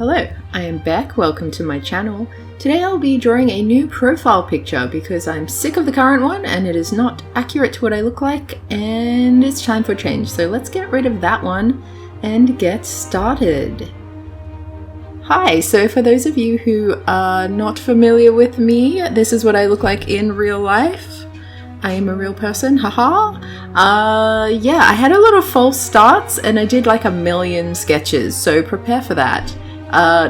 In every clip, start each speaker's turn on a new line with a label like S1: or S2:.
S1: Hello, I am back. Welcome to my channel. Today I'll be drawing a new profile picture because I'm sick of the current one and it is not accurate to what I look like and it's time for change. So let's get rid of that one and get started. Hi, so for those of you who are not familiar with me, this is what I look like in real life. I am a real person, haha. Yeah, I had a lot of false starts and I did like a million sketches, so prepare for that.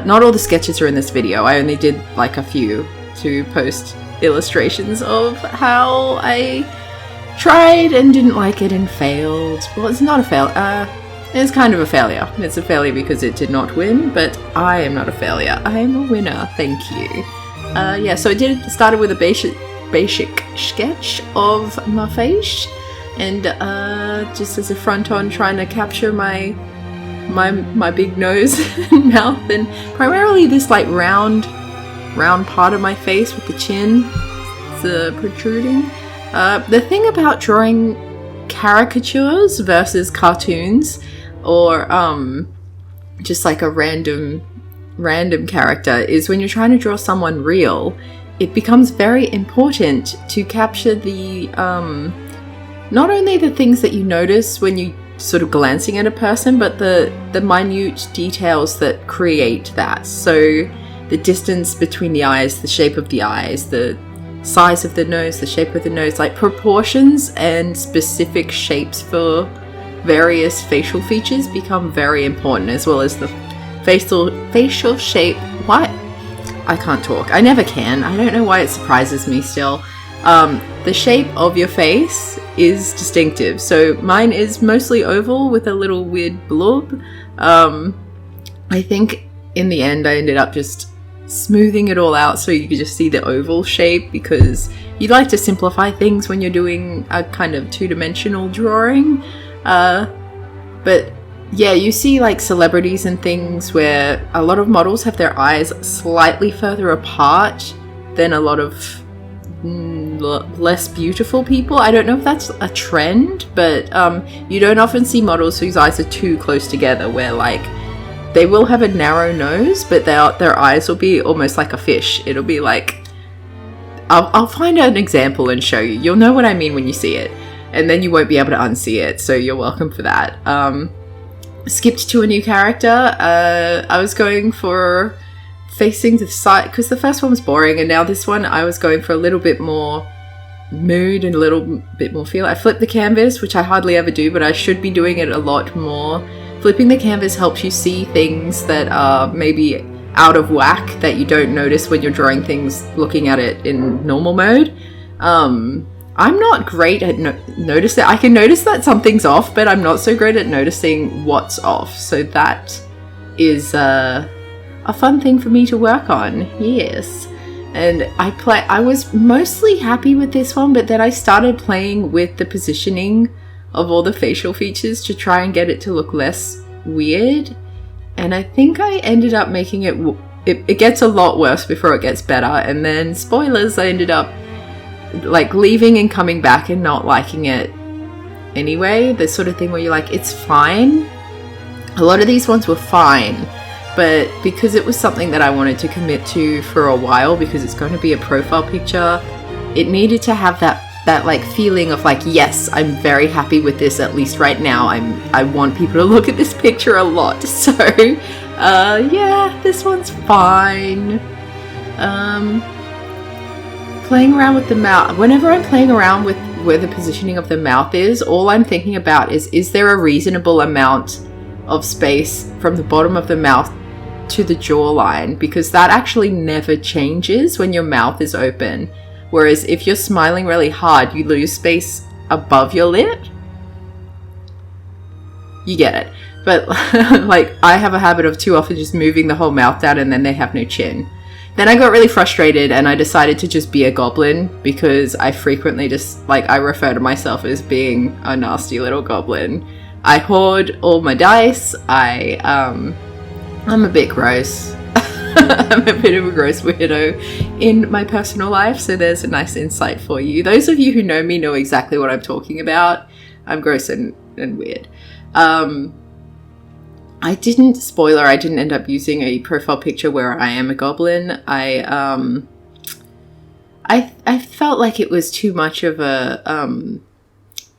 S1: Not all the sketches are in this video. I only did like a few to post illustrations of how I tried and didn't like it and failed. Well, it's not a fail. It's kind of a failure. It's a failure because it did not win, but I am not a failure. I am a winner. Thank you. Yeah, so I started with a basic sketch of my face and just as a front on trying to capture my big nose and mouth, and primarily this like round part of my face with the chin protruding. The thing about drawing caricatures versus cartoons or just like a random character is when you're trying to draw someone real, it becomes very important to capture the not only the things that you notice when you sort of glancing at a person, but the minute details that create that. So the distance between the eyes, the shape of the eyes, the size of the nose, the shape of the nose, like proportions and specific shapes for various facial features become very important, as well as the facial shape. What? I can't talk. I never can. I don't know why it surprises me still. The shape of your face is distinctive. So mine is mostly oval with a little weird blob. I think in the end I ended up just smoothing it all out so you could just see the oval shape, because you'd like to simplify things when you're doing a kind of two-dimensional drawing. But yeah, you see like celebrities and things where a lot of models have their eyes slightly further apart than a lot of less beautiful people. I don't know if that's a trend, but you don't often see models whose eyes are too close together, where like they will have a narrow nose but their eyes will be almost like a fish. It'll be like, I'll find an example and show you. You'll know what I mean when you see it, and then you won't be able to unsee it, so you're welcome for that. Skipped to a new character. I was going for facing the side because the first one was boring, and now this one I was going for a little bit more mood and a little bit more feel. I flipped the canvas, which I hardly ever do, but I should be doing it a lot more. Flipping the canvas helps you see things that are maybe out of whack that you don't notice when you're drawing things looking at it in normal mode. I'm not great at noticing. I can notice that something's off, but I'm not so great at noticing what's off. So that is a fun thing for me to work on, yes. And I was mostly happy with this one, but then I started playing with the positioning of all the facial features to try and get it to look less weird. And I think I ended up making it gets a lot worse before it gets better. And then, spoilers, I ended up like leaving and coming back and not liking it anyway. The sort of thing where you're like, it's fine. A lot of these ones were fine, but because it was something that I wanted to commit to for a while, because it's going to be a profile picture, it needed to have that like feeling of like, yes, I'm very happy with this, at least right now. I want people to look at this picture a lot. So yeah, this one's fine. Playing around with the mouth. Whenever I'm playing around with where the positioning of the mouth is, all I'm thinking about is there a reasonable amount of space from the bottom of the mouth to the jawline, because that actually never changes when your mouth is open. Whereas if you're smiling really hard, you lose space above your lip. You get it. But like, I have a habit of too often just moving the whole mouth down and then they have no chin. Then I got really frustrated and I decided to just be a goblin, because I frequently just, like, I refer to myself as being a nasty little goblin. I hoard all my dice. I'm a bit gross. I'm a bit of a gross weirdo in my personal life, so there's a nice insight for you. Those of you who know me know exactly what I'm talking about. I'm gross and weird. I didn't end up using a profile picture where I am a goblin. I felt like it was too much of a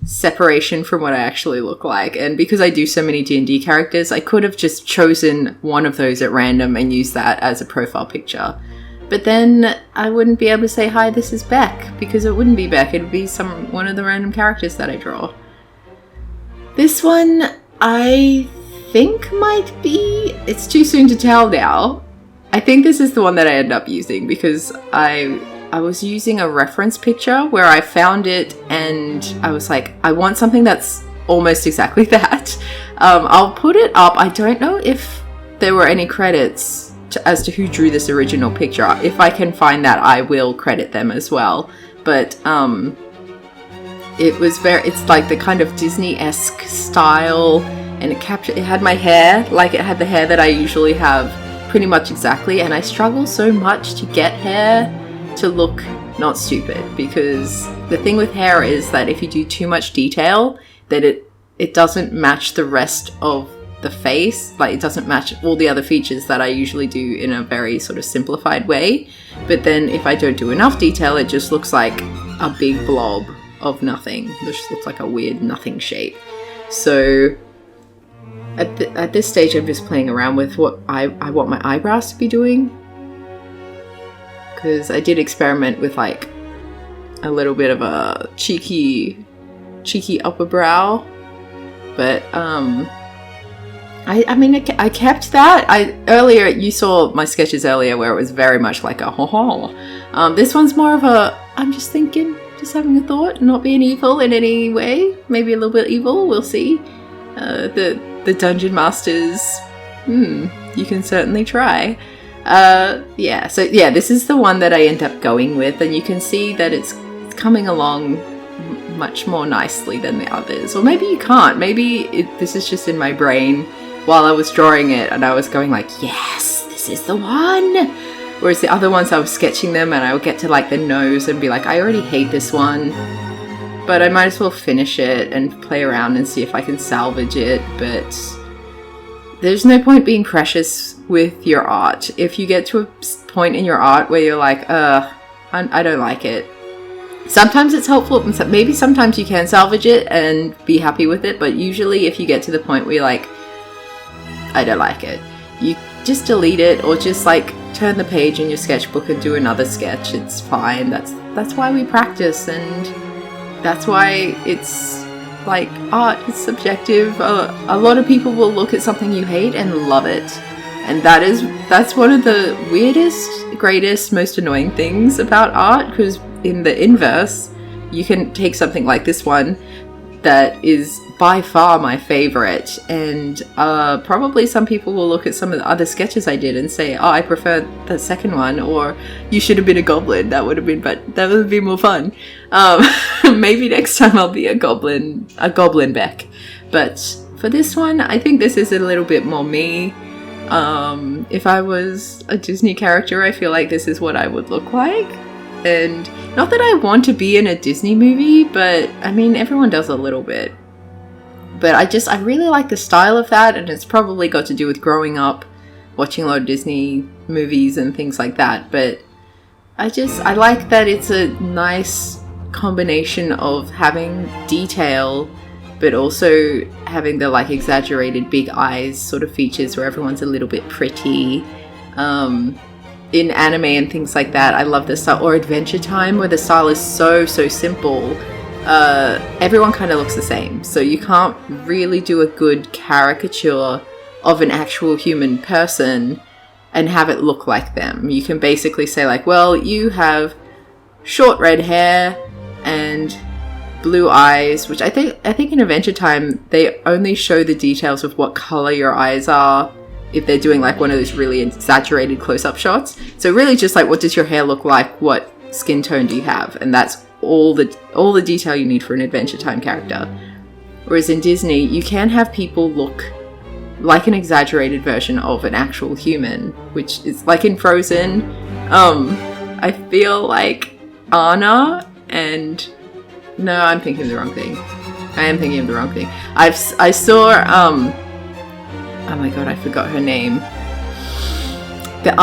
S1: separation from what I actually look like, and because I do so many D&D characters, I could have just chosen one of those at random and used that as a profile picture. But then I wouldn't be able to say, hi, this is Beck, because it wouldn't be Beck, it would be one of the random characters that I draw. This one, I think might be, it's too soon to tell now. I think this is the one that I end up using, because I was using a reference picture where I found it and I was like, I want something that's almost exactly that. I'll put it up. I don't know if there were any credits as to who drew this original picture. If I can find that, I will credit them as well. But it's like the kind of Disney-esque style, and it had my hair, like it had the hair that I usually have pretty much exactly, and I struggle so much to get hair to look not stupid, because the thing with hair is that if you do too much detail, that it doesn't match the rest of the face. Like, it doesn't match all the other features that I usually do in a very sort of simplified way. But then if I don't do enough detail, it just looks like a big blob of nothing. It just looks like a weird nothing shape. So at this stage, I'm just playing around with what I want my eyebrows to be doing. Because I did experiment with like a little bit of a cheeky upper brow, but I mean I kept that. Earlier you saw my sketches earlier where it was very much like a ho. This one's more of a I'm just thinking, just having a thought, not being evil in any way. Maybe a little bit evil. We'll see. The dungeon masters. You can certainly try. This is the one that I end up going with, and you can see that it's coming along much more nicely than the others. Or maybe you can't. Maybe this is just in my brain while I was drawing it, and I was going like, yes, this is the one. Whereas the other ones, I was sketching them, and I would get to like the nose and be like, I already hate this one, but I might as well finish it and play around and see if I can salvage it. But there's no point being precious with your art. If you get to a point in your art where you're like, I don't like it. Sometimes it's helpful, and maybe sometimes you can salvage it and be happy with it, but usually if you get to the point where you're like, I don't like it, you just delete it, or just like turn the page in your sketchbook and do another sketch. It's fine. That's why we practice, and that's why it's like art is subjective. A lot of people will look at something you hate and love it. And that's one of the weirdest, greatest, most annoying things about art, because in the inverse, you can take something like this one that is by far my favorite, and probably some people will look at some of the other sketches I did and say, oh, I prefer the second one, or you should have been a goblin. That would be more fun. Maybe next time I'll be a goblin Beck. But for this one, I think this is a little bit more me. If I was a Disney character, I feel like this is what I would look like. And not that I want to be in a Disney movie, but I mean, everyone does a little bit. But I really like the style of that, and it's probably got to do with growing up, watching a lot of Disney movies and things like that. But I like that it's a nice combination of having detail, but also having the like exaggerated big eyes sort of features where everyone's a little bit pretty. In anime and things like that, I love the style. Or Adventure Time, where the style is so simple. Everyone kind of looks the same, so you can't really do a good caricature of an actual human person and have it look like them. You can basically say like, well, you have short red hair and blue eyes, which I think in Adventure Time they only show the details of what color your eyes are if they're doing like one of those really exaggerated close-up shots. So really just like, what does your hair look like, what skin tone do you have, and that's all the detail you need for an Adventure Time character. Whereas in Disney, you can have people look like an exaggerated version of an actual human, which is like in Frozen. I feel like Anna and... No, I'm thinking of the wrong thing. I am thinking of the wrong thing. I saw oh my god, I forgot her name. The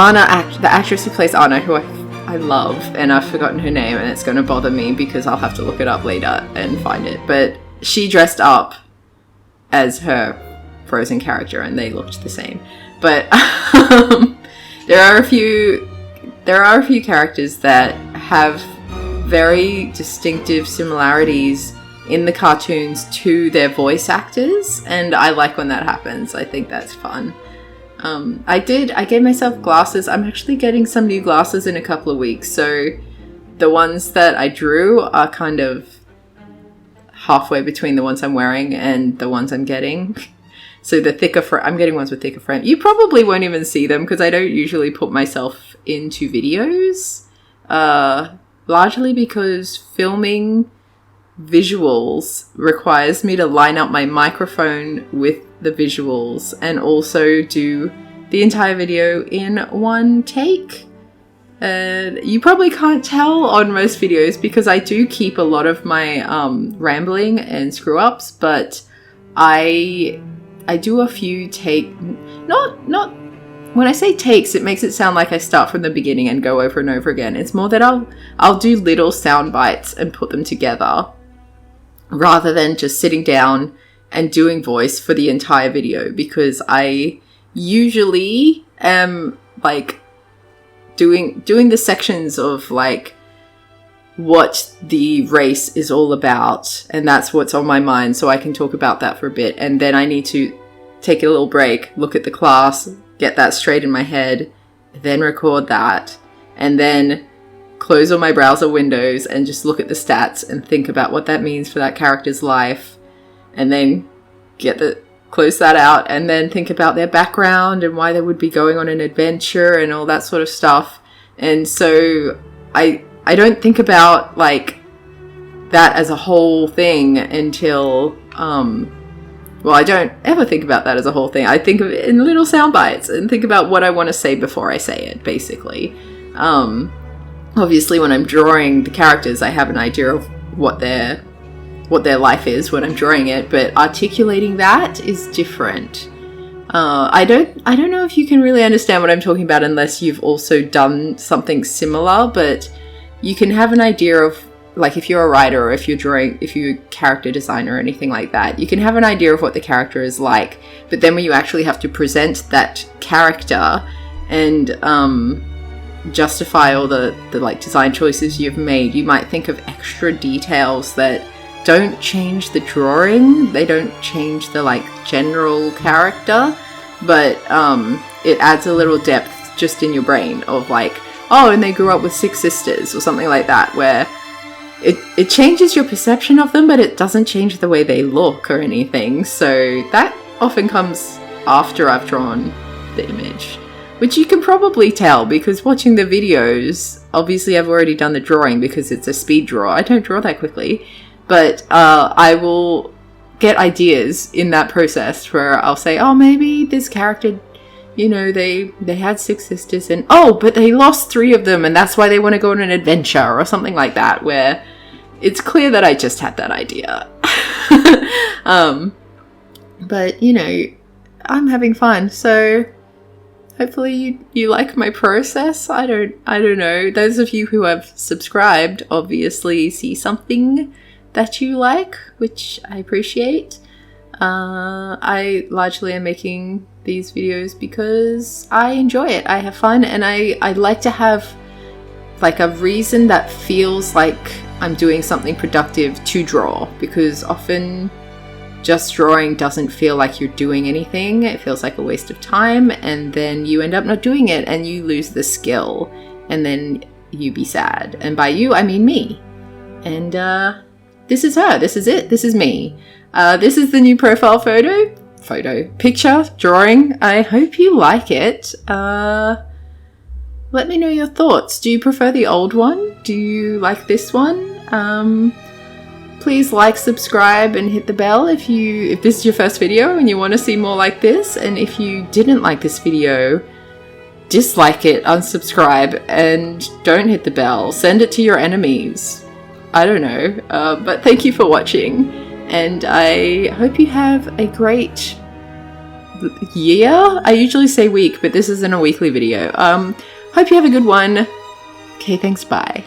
S1: actress who plays Anna, who I love, and I've forgotten her name, and it's going to bother me because I'll have to look it up later and find it. But she dressed up as her Frozen character, and they looked the same. But there are a few characters that have very distinctive similarities in the cartoons to their voice actors, and I like when that happens. I think that's fun. I gave myself glasses. I'm actually getting some new glasses in a couple of weeks, so the ones that I drew are kind of halfway between the ones I'm wearing and the ones I'm getting. So the thicker I'm getting ones with thicker frame. You probably won't even see them because I don't usually put myself into videos, largely because filming visuals requires me to line up my microphone with the visuals and also do the entire video in one take. You probably can't tell on most videos because I do keep a lot of my rambling and screw ups, but I do a few not when I say takes, it makes it sound like I start from the beginning and go over and over again. It's more that I'll do little sound bites and put them together rather than just sitting down and doing voice for the entire video, because I usually am like doing the sections of like what the race is all about, and that's what's on my mind, so I can talk about that for a bit, and then I need to take a little break, look at the class, get that straight in my head, then record that, and then close all my browser windows and just look at the stats and think about what that means for that character's life, and then close that out and then think about their background and why they would be going on an adventure and all that sort of stuff. And so I don't think about like that as a whole thing until well, I don't ever think about that as a whole thing. I think of it in little sound bites and think about what I want to say before I say it, basically. Obviously when I'm drawing the characters, I have an idea of what their life is when I'm drawing it, but articulating that is different. I don't know if you can really understand what I'm talking about unless you've also done something similar, but you can have an idea of, like, if you're a writer or if you're a character designer or anything like that, you can have an idea of what the character is like, but then when you actually have to present that character and justify all the like design choices you've made, you might think of extra details that don't change the drawing, they don't change the like general character, but it adds a little depth just in your brain of like, oh, and they grew up with 6 sisters or something like that, where it changes your perception of them, but it doesn't change the way they look or anything. So that often comes after I've drawn the image, which you can probably tell because watching the videos, obviously I've already done the drawing because it's a speed draw. I don't draw that quickly. But I will get ideas in that process where I'll say, oh, maybe this character, you know, they had 6 sisters and, oh, but they lost 3 of them and that's why they want to go on an adventure or something like that, where it's clear that I just had that idea. But, you know, I'm having fun. So hopefully you like my process. I don't know. Those of you who have subscribed obviously see something that you like, which I appreciate. I largely am making these videos because I enjoy it. I have fun, and I like to have like a reason that feels like I'm doing something productive to draw, because often just drawing doesn't feel like you're doing anything. It feels like a waste of time, and then you end up not doing it and you lose the skill, and then you be sad. And by you, I mean me. And this is her. This is it. This is me. This is the new profile picture, drawing. I hope you like it. Let me know your thoughts. Do you prefer the old one? Do you like this one? Please like, subscribe, and hit the bell if this is your first video and you want to see more like this. And if you didn't like this video, dislike it, unsubscribe, and don't hit the bell. Send it to your enemies. I don't know, but thank you for watching, and I hope you have a great year? I usually say week, but this isn't a weekly video. Hope you have a good one. Okay, thanks, bye.